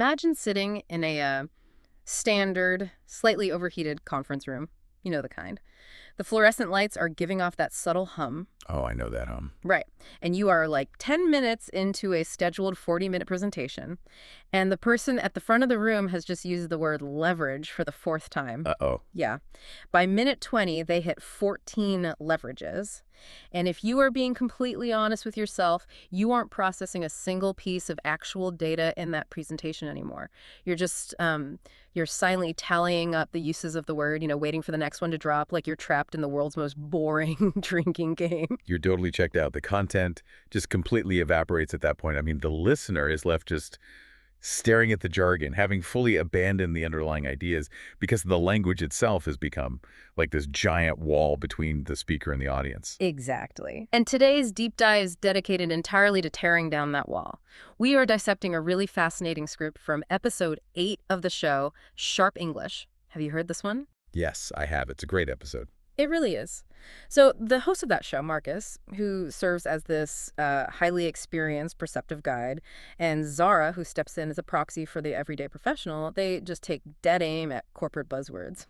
Imagine sitting in a standard, slightly overheated conference room. You know the kind. The fluorescent lights are giving off that subtle hum. Oh, I know that hum. Right. And you are like 10 minutes into a scheduled 40-minute presentation, and the person at the front of the room has just used the word leverage for the fourth time. Uh-oh. Yeah. By minute 20, they hit 14 leverages. And if you are being completely honest with yourself, you aren't processing a single piece of actual data in that presentation anymore. You're just, you're silently tallying up the uses of the word, waiting for the next one to drop, like you're trapped in the world's most boring drinking game. You're totally checked out. The content just completely evaporates at that point. I mean, the listener is left just staring at the jargon, having fully abandoned the underlying ideas because the language itself has become like this giant wall between the speaker and the audience. Exactly. And today's deep dive is dedicated entirely to tearing down that wall. We are dissecting a really fascinating script from episode 8 of the show, Sharp English. Have you heard this one? Yes, I have. It's a great episode. It really is. So the host of that show, Marcus, who serves as this highly experienced perceptive guide, and Zara, who steps in as a proxy for the everyday professional, they just take dead aim at corporate buzzwords.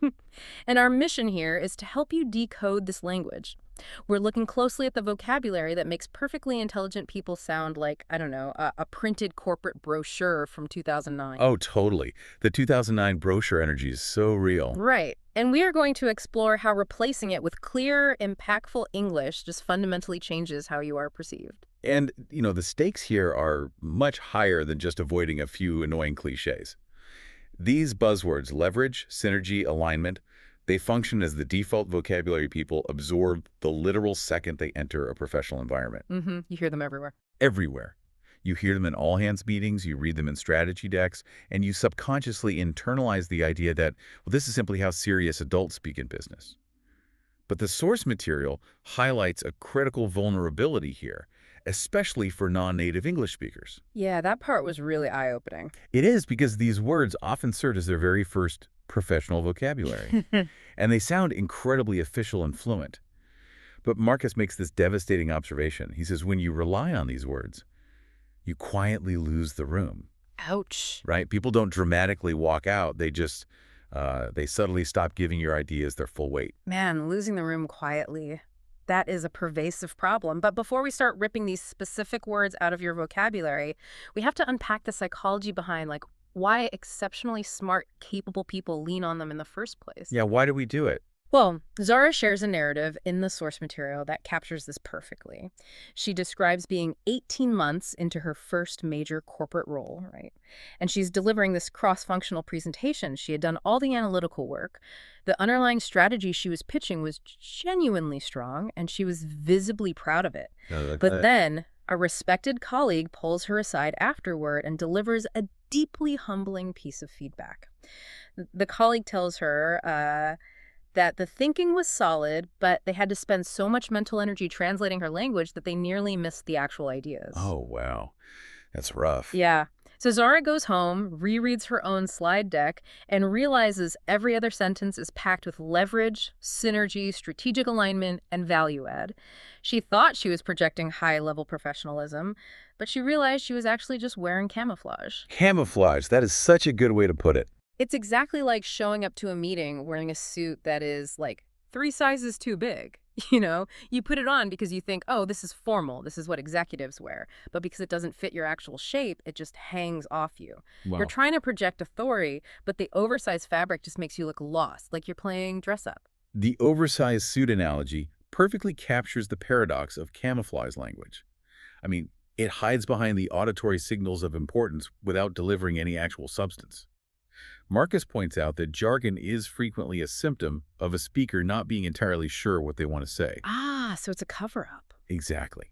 And our mission here is to help you decode this language. We're looking closely at the vocabulary that makes perfectly intelligent people sound like, I don't know, a printed corporate brochure from 2009. Oh, totally. The 2009 brochure energy is so real. Right. And we are going to explore how replacing it with clear, impactful English just fundamentally changes how you are perceived. And, the stakes here are much higher than just avoiding a few annoying cliches. These buzzwords, leverage, synergy, alignment, they function as the default vocabulary people absorb the literal second they enter a professional environment. You hear them everywhere. Everywhere. You hear them in all-hands meetings, you read them in strategy decks, and you subconsciously internalize the idea that, well, this is simply how serious adults speak in business. But the source material highlights a critical vulnerability here, especially for non-native English speakers. Yeah, that part was really eye-opening. It is because these words often serve as their very first professional vocabulary, and they sound incredibly official and fluent. But Marcus makes this devastating observation. He says, when you rely on these words, you quietly lose the room. Ouch. Right? People don't dramatically walk out. They just, they subtly stop giving your ideas their full weight. Man, losing the room quietly. That is a pervasive problem. But before we start ripping these specific words out of your vocabulary, we have to unpack the psychology behind, like, why exceptionally smart, capable people lean on them in the first place. Yeah, why do we do it? Well, Zara shares a narrative in the source material that captures this perfectly. She describes being 18 months into her first major corporate role, right? And she's delivering this cross-functional presentation. She had done all the analytical work. The underlying strategy she was pitching was genuinely strong, and she was visibly proud of it. But then a respected colleague pulls her aside afterward and delivers a deeply humbling piece of feedback. The colleague tells her that the thinking was solid, but they had to spend so much mental energy translating her language that they nearly missed the actual ideas. Oh, wow. That's rough. Yeah. So Zara goes home, rereads her own slide deck, and realizes every other sentence is packed with leverage, synergy, strategic alignment, and value add. She thought she was projecting high-level professionalism, but she realized she was actually just wearing camouflage. Camouflage. That is such a good way to put it. It's exactly like showing up to a meeting wearing a suit that is like 3 sizes too big. You put it on because you think, oh, this is formal. This is what executives wear. But because it doesn't fit your actual shape, it just hangs off you. Wow. You're trying to project authority, but the oversized fabric just makes you look lost, like you're playing dress up. The oversized suit analogy perfectly captures the paradox of camouflage language. I mean, it hides behind the auditory signals of importance without delivering any actual substance. Marcus points out that jargon is frequently a symptom of a speaker not being entirely sure what they want to say. Ah, so it's a cover-up. Exactly.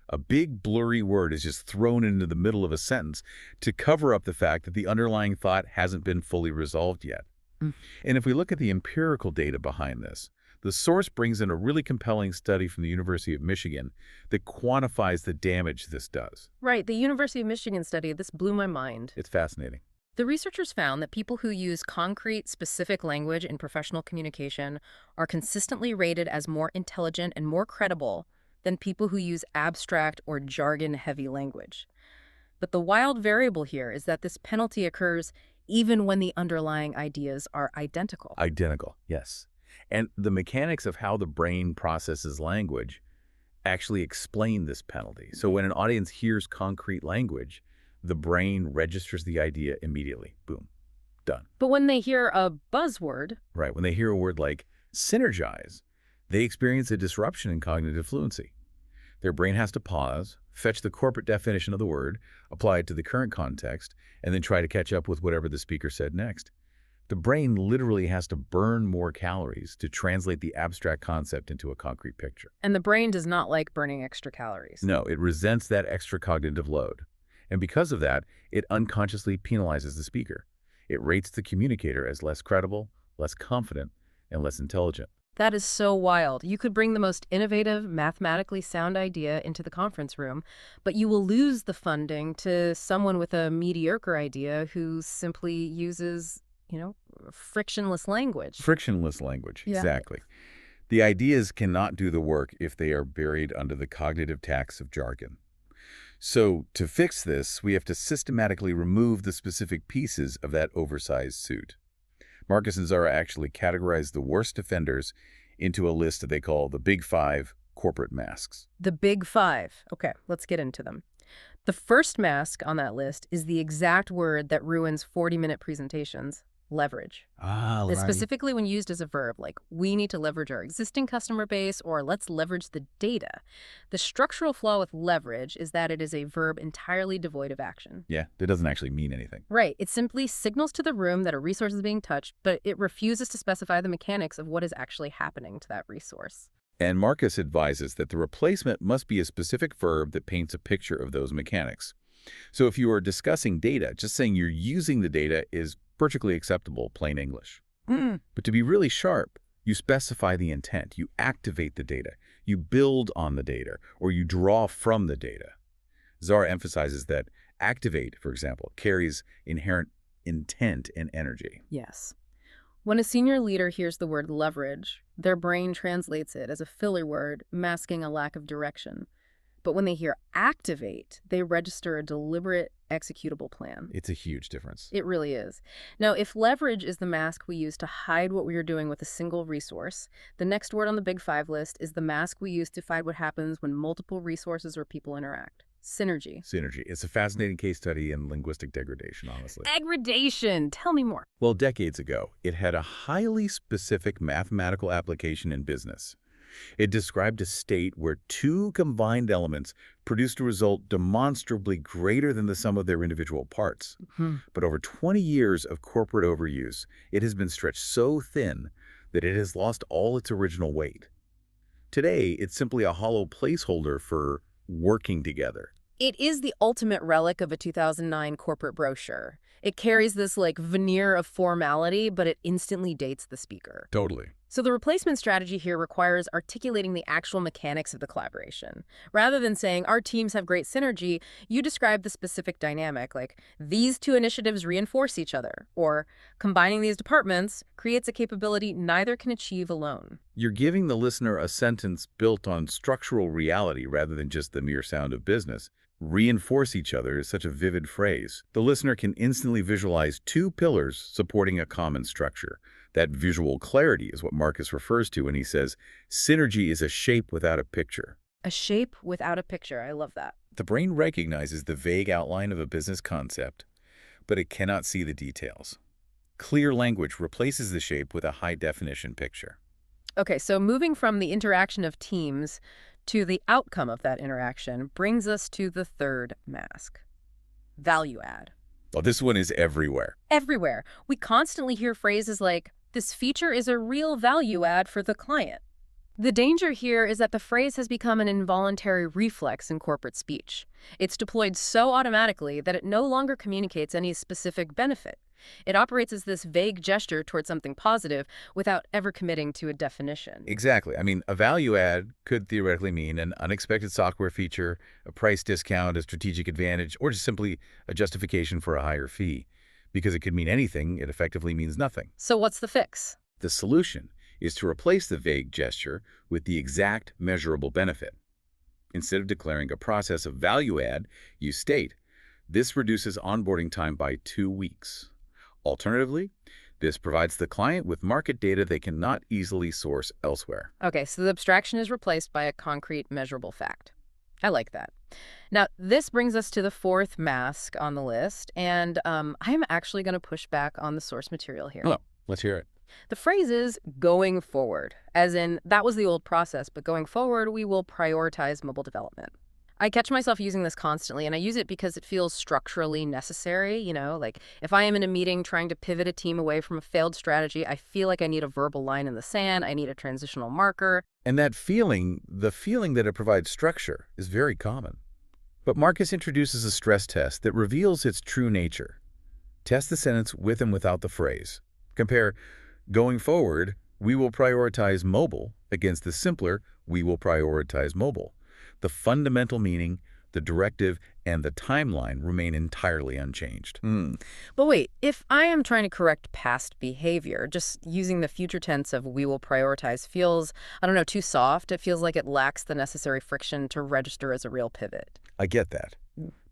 A big blurry word is just thrown into the middle of a sentence to cover up the fact that the underlying thought hasn't been fully resolved yet. And if we look at the empirical data behind this, the source brings in a really compelling study from the University of Michigan that quantifies the damage this does. Right, the University of Michigan study, this blew my mind. It's fascinating. The researchers found that people who use concrete, specific language in professional communication are consistently rated as more intelligent and more credible than people who use abstract or jargon-heavy language. But the wild variable here is that this penalty occurs even when the underlying ideas are identical. Identical, yes. And the mechanics of how the brain processes language actually explain this penalty. So when an audience hears concrete language, the brain registers the idea immediately. Boom. Done. But when they hear a buzzword, Right. When they hear a word like synergize, they experience a disruption in cognitive fluency. Their brain has to pause, fetch the corporate definition of the word, apply it to the current context, and then try to catch up with whatever the speaker said next. The brain literally has to burn more calories to translate the abstract concept into a concrete picture. and the brain does not like burning extra calories. No, it resents that extra cognitive load. And because of that, it unconsciously penalizes the speaker. It rates the communicator as less credible, less confident, and less intelligent. That is so wild. You could bring the most innovative, mathematically sound idea into the conference room, but you will lose the funding to someone with a mediocre idea who simply uses, frictionless language. Frictionless language, Yeah. exactly. The ideas cannot do the work if they are buried under the cognitive tax of jargon. So to fix this, we have to systematically remove the specific pieces of that oversized suit. Marcus and Zara actually categorized the worst offenders into a list that they call the Big Five corporate masks. The Big Five. Okay, let's get into them. The first mask on that list is the exact word that ruins 40-minute presentations: leverage. Ah, It's specifically when used as a verb, like we need to leverage our existing customer base or let's leverage the data. The structural flaw with leverage is that it is a verb entirely devoid of action. Yeah, that doesn't actually mean anything. Right. It simply signals to the room that a resource is being touched, but it refuses to specify the mechanics of what is actually happening to that resource. And Marcus advises that the replacement must be a specific verb that paints a picture of those mechanics. So if you are discussing data, just saying you're using the data is perfectly acceptable, plain English. But to be really sharp, you specify the intent, you activate the data, you build on the data, or you draw from the data. Zara emphasizes that activate, for example, carries inherent intent and energy. Yes. When a senior leader hears the word leverage, their brain translates it as a filler word masking a lack of direction. But when they hear activate, they register a deliberate, executable plan. It's a huge difference. It really is. Now, if leverage is the mask we use to hide what we are doing with a single resource, the next word on the Big Five list is the mask we use to find what happens when multiple resources or people interact. Synergy. Synergy. It's a fascinating case study in linguistic degradation, honestly. Degradation. Tell me more. Well, decades ago, it had a highly specific mathematical application in business. It described a state where two combined elements produced a result demonstrably greater than the sum of their individual parts. But over 20 years of corporate overuse, it has been stretched so thin that it has lost all its original weight. Today, it's simply a hollow placeholder for working together. It is the ultimate relic of a 2009 corporate brochure. It carries this veneer of formality, but it instantly dates the speaker. Totally. So the replacement strategy here requires articulating the actual mechanics of the collaboration. Rather than saying, our teams have great synergy, you describe the specific dynamic, like these two initiatives reinforce each other, or combining these departments creates a capability neither can achieve alone. You're giving the listener a sentence built on structural reality rather than just the mere sound of business. Reinforce each other is such a vivid phrase. The listener can instantly visualize two pillars supporting a common structure. That visual clarity is what Marcus refers to when he says, synergy is a shape without a picture. A shape without a picture. I love that. The brain recognizes the vague outline of a business concept, but it cannot see the details. Clear language replaces the shape with a high-definition picture. Okay, so moving from the interaction of teams to the outcome of that interaction brings us to the third mask: value add. Well, this one is everywhere. Everywhere. We constantly hear phrases like, this feature is a real value add for the client. The danger here is that the phrase has become an involuntary reflex in corporate speech. It's deployed so automatically that it no longer communicates any specific benefit. It operates as this vague gesture towards something positive without ever committing to a definition. Exactly. I mean, a value add could theoretically mean an unexpected software feature, a price discount, a strategic advantage, or just simply a justification for a higher fee. Because it could mean anything, it effectively means nothing. So what's the fix? The solution is to replace the vague gesture with the exact measurable benefit. Instead of declaring a process of value add, you state, This reduces onboarding time by 2 weeks. Alternatively, this provides the client with market data they cannot easily source elsewhere. Okay, so the abstraction is replaced by a concrete, measurable fact. I like that. Now, this brings us to the fourth mask on the list, and I'm actually going to push back on the source material here. Oh, let's hear it. The phrase is going forward, as in that was the old process, but going forward, we will prioritize mobile development. I catch myself using this constantly, and I use it because it feels structurally necessary. Like if I am in a meeting trying to pivot a team away from a failed strategy, I feel like I need a verbal line in the sand. I need a transitional marker. And that feeling, the feeling that it provides structure, is very common. But Marcus introduces a stress test that reveals its true nature. Test the sentence with and without the phrase. Compare, going forward, we will prioritize mobile against the simpler, we will prioritize mobile. The fundamental meaning, the directive, and the timeline remain entirely unchanged. But wait, if I am trying to correct past behavior, just using the future tense of we will prioritize feels, I don't know, too soft. It feels like it lacks the necessary friction to register as a real pivot. I get that.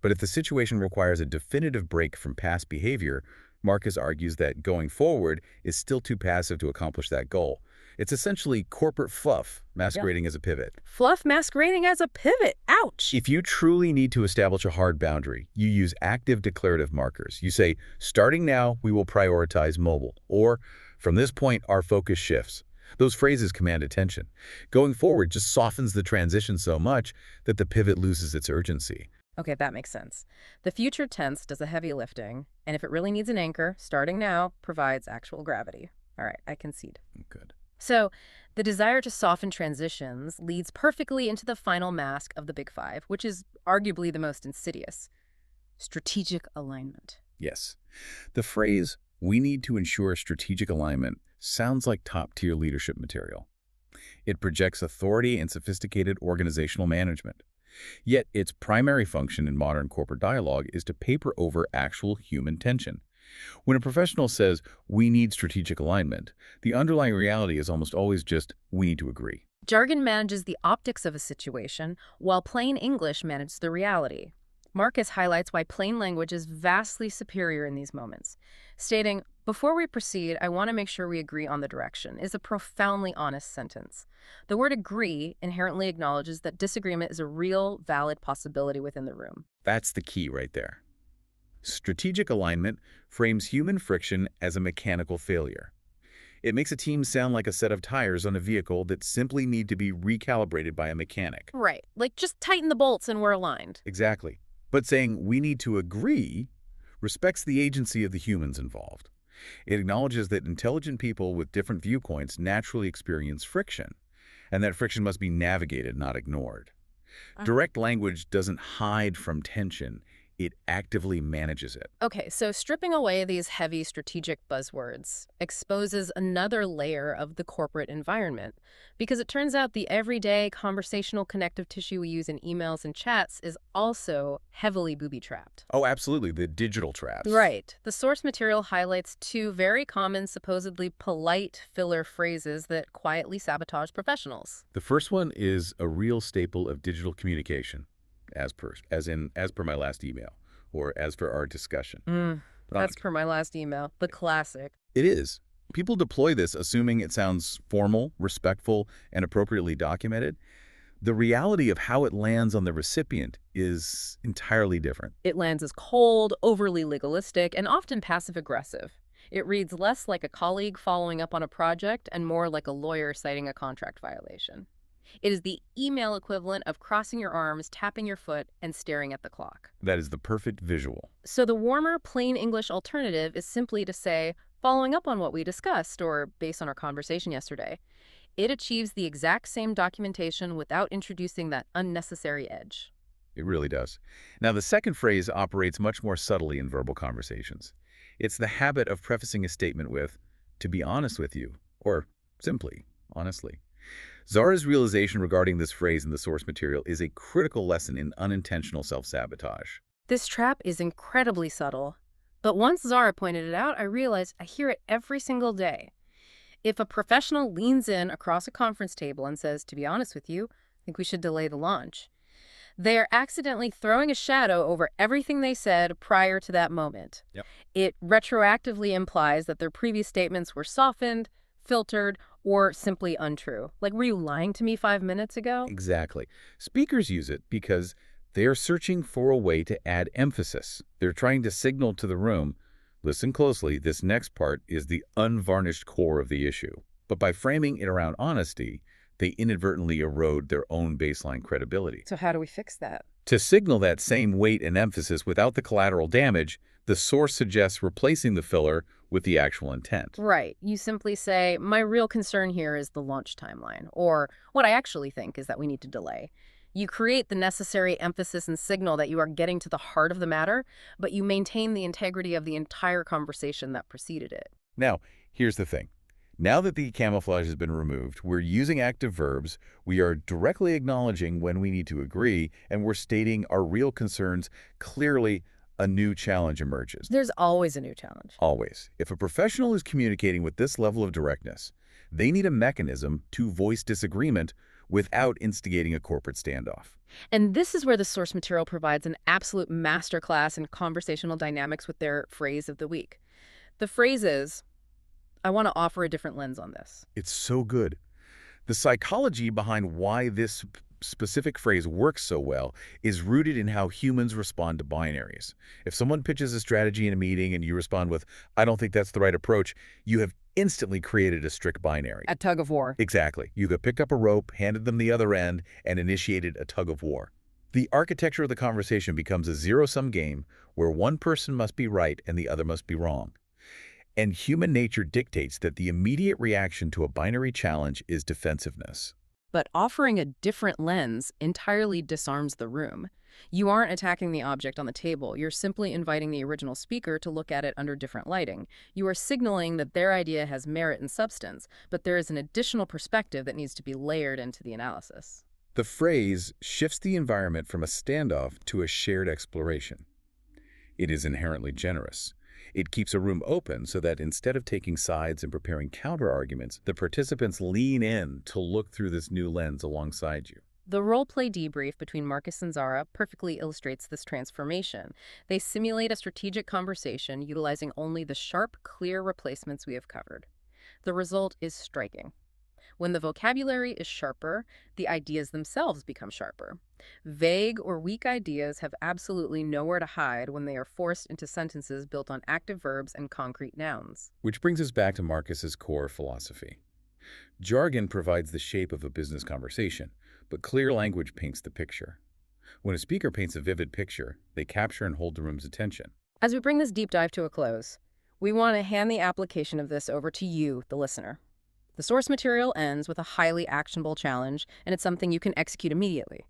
But if the situation requires a definitive break from past behavior, Marcus argues that going forward is still too passive to accomplish that goal. It's essentially corporate fluff masquerading as a pivot. Fluff masquerading as a pivot. Ouch! If you truly need to establish a hard boundary, you use active declarative markers. You say, starting now, we will prioritize mobile, or from this point, our focus shifts. Those phrases command attention. Going forward just softens the transition so much that the pivot loses its urgency. Okay, that makes sense. The future tense does the heavy lifting, and if it really needs an anchor, starting now provides actual gravity. All right, I concede. Good. So, the desire to soften transitions leads perfectly into the final mask of the Big Five, which is arguably the most insidious: strategic alignment. Yes. The phrase, we need to ensure strategic alignment, sounds like top-tier leadership material. It projects authority and sophisticated organizational management. Yet its primary function in modern corporate dialogue is to paper over actual human tension. When a professional says, we need strategic alignment, the underlying reality is almost always just, we need to agree. Jargon manages the optics of a situation, while plain English manages the reality. Marcus highlights why plain language is vastly superior in these moments, stating, before we proceed, I want to make sure we agree on the direction, is a profoundly honest sentence. The word agree inherently acknowledges that disagreement is a real, valid possibility within the room. That's the key right there. Strategic alignment frames human friction as a mechanical failure. It makes a team sound like a set of tires on a vehicle that simply need to be recalibrated by a mechanic. Right, like just tighten the bolts and we're aligned. Exactly. But saying we need to agree respects the agency of the humans involved. It acknowledges that intelligent people with different viewpoints naturally experience friction, and that friction must be navigated, not ignored. Direct language doesn't hide from tension. It actively manages it. Okay, so stripping away these heavy strategic buzzwords exposes another layer of the corporate environment, because it turns out the everyday conversational connective tissue we use in emails and chats is also heavily booby-trapped. Oh, absolutely, the digital traps. Right. The source material highlights two very common, supposedly polite filler phrases that quietly sabotage professionals. The first one is a real staple of digital communication. As per my last email, or as per our discussion. That's per my last email. The classic. It is. People deploy this assuming it sounds formal, respectful, and appropriately documented. The reality of how it lands on the recipient is entirely different. It lands as cold, overly legalistic, and often passive-aggressive. It reads less like a colleague following up on a project and more like a lawyer citing a contract violation. It is the email equivalent of crossing your arms, tapping your foot, and staring at the clock. That is the perfect visual. So the warmer, plain English alternative is simply to say, following up on what we discussed, or based on our conversation yesterday. It achieves the exact same documentation without introducing that unnecessary edge. It really does. Now, the second phrase operates much more subtly in verbal conversations. It's the habit of prefacing a statement with, to be honest with you, or simply, honestly. Zara's realization regarding this phrase in the source material is a critical lesson in unintentional self-sabotage. This trap is incredibly subtle, but once Zara pointed it out, I realized I hear it every single day. If a professional leans in across a conference table and says, to be honest with you, I think we should delay the launch, They are accidentally throwing a shadow over everything they said prior to that moment. Yep. It retroactively implies that their previous statements were softened, filtered, or simply untrue. Like, were you lying to me 5 minutes ago? Exactly. Speakers use it because they are searching for a way to add emphasis. They're trying to signal to the room, listen closely, this next part is the unvarnished core of the issue. But by framing it around honesty, they inadvertently erode their own baseline credibility. So how do we fix that? To signal that same weight and emphasis without the collateral damage, the source suggests replacing the filler with the actual intent. Right. You simply say, my real concern here is the launch timeline, or what I actually think is that we need to delay. You create the necessary emphasis and signal that you are getting to the heart of the matter, but you maintain the integrity of the entire conversation that preceded it. Now, here's the thing. Now that the camouflage has been removed, we're using active verbs, we are directly acknowledging when we need to agree, and we're stating our real concerns clearly. A new challenge emerges. There's always a new challenge. Always. If a professional is communicating with this level of directness, they need a mechanism to voice disagreement without instigating a corporate standoff. And this is where the source material provides an absolute masterclass in conversational dynamics with their phrase of the week. The phrase is, I want to offer a different lens on this. It's so good. The psychology behind why this specific phrase works so well is rooted in how humans respond to binaries. If someone pitches a strategy in a meeting and you respond with, I don't think that's the right approach, you have instantly created a strict binary. A tug of war. Exactly. You have picked up a rope, handed them the other end, and initiated a tug of war. The architecture of the conversation becomes a zero-sum game where one person must be right and the other must be wrong. And human nature dictates that the immediate reaction to a binary challenge is defensiveness. But offering a different lens entirely disarms the room. You aren't attacking the object on the table. You're simply inviting the original speaker to look at it under different lighting. You are signaling that their idea has merit and substance, but there is an additional perspective that needs to be layered into the analysis. The phrase shifts the environment from a standoff to a shared exploration. It is inherently generous. It keeps a room open so that instead of taking sides and preparing counter-arguments, the participants lean in to look through this new lens alongside you. The role-play debrief between Marcus and Zara perfectly illustrates this transformation. They simulate a strategic conversation utilizing only the sharp, clear replacements we have covered. The result is striking. When the vocabulary is sharper, the ideas themselves become sharper. Vague or weak ideas have absolutely nowhere to hide when they are forced into sentences built on active verbs and concrete nouns. Which brings us back to Marcus's core philosophy. Jargon provides the shape of a business conversation, but clear language paints the picture. When a speaker paints a vivid picture, they capture and hold the room's attention. As we bring this deep dive to a close, we want to hand the application of this over to you, the listener. The source material ends with a highly actionable challenge, and it's something you can execute immediately.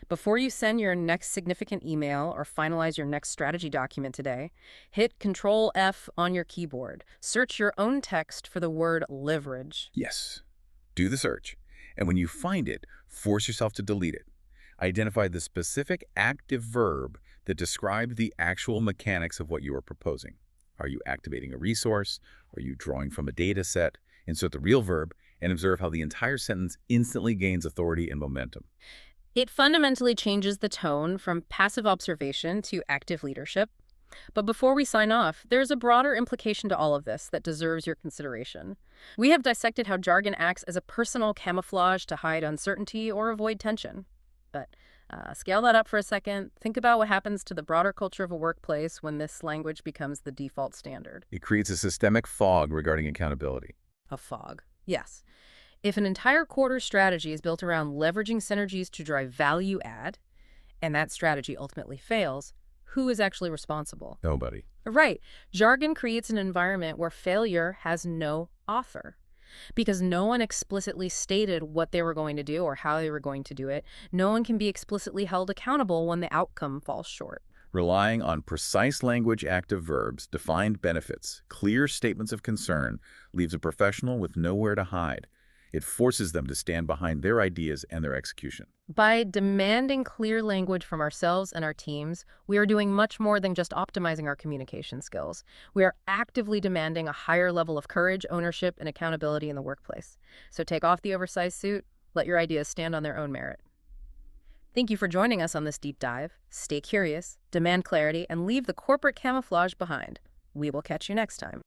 Before you send your next significant email or finalize your next strategy document today, hit Control-F on your keyboard. Search your own text for the word leverage. Yes. Do the search. And when you find it, force yourself to delete it. Identify the specific active verb that describes the actual mechanics of what you are proposing. Are you activating a resource? Are you drawing from a data set? Insert the real verb and observe how the entire sentence instantly gains authority and momentum. It fundamentally changes the tone from passive observation to active leadership. But before we sign off, there's a broader implication to all of this that deserves your consideration. We have dissected how jargon acts as a personal camouflage to hide uncertainty or avoid tension. But scale that up for a second. Think about what happens to the broader culture of a workplace when this language becomes the default standard. It creates a systemic fog regarding accountability. A fog. Yes. If an entire quarter strategy is built around leveraging synergies to drive value add, and that strategy ultimately fails, who is actually responsible? Nobody. Right. Jargon creates an environment where failure has no author. Because no one explicitly stated what they were going to do or how they were going to do it, no one can be explicitly held accountable when the outcome falls short. Relying on precise language active verbs, defined benefits, clear statements of concern leaves a professional with nowhere to hide. It forces them to stand behind their ideas and their execution. By demanding clear language from ourselves and our teams, we are doing much more than just optimizing our communication skills. We are actively demanding a higher level of courage, ownership, and accountability in the workplace. So take off the oversized suit, let your ideas stand on their own merit. Thank you for joining us on this deep dive. Stay curious, demand clarity, and leave the corporate camouflage behind. We will catch you next time.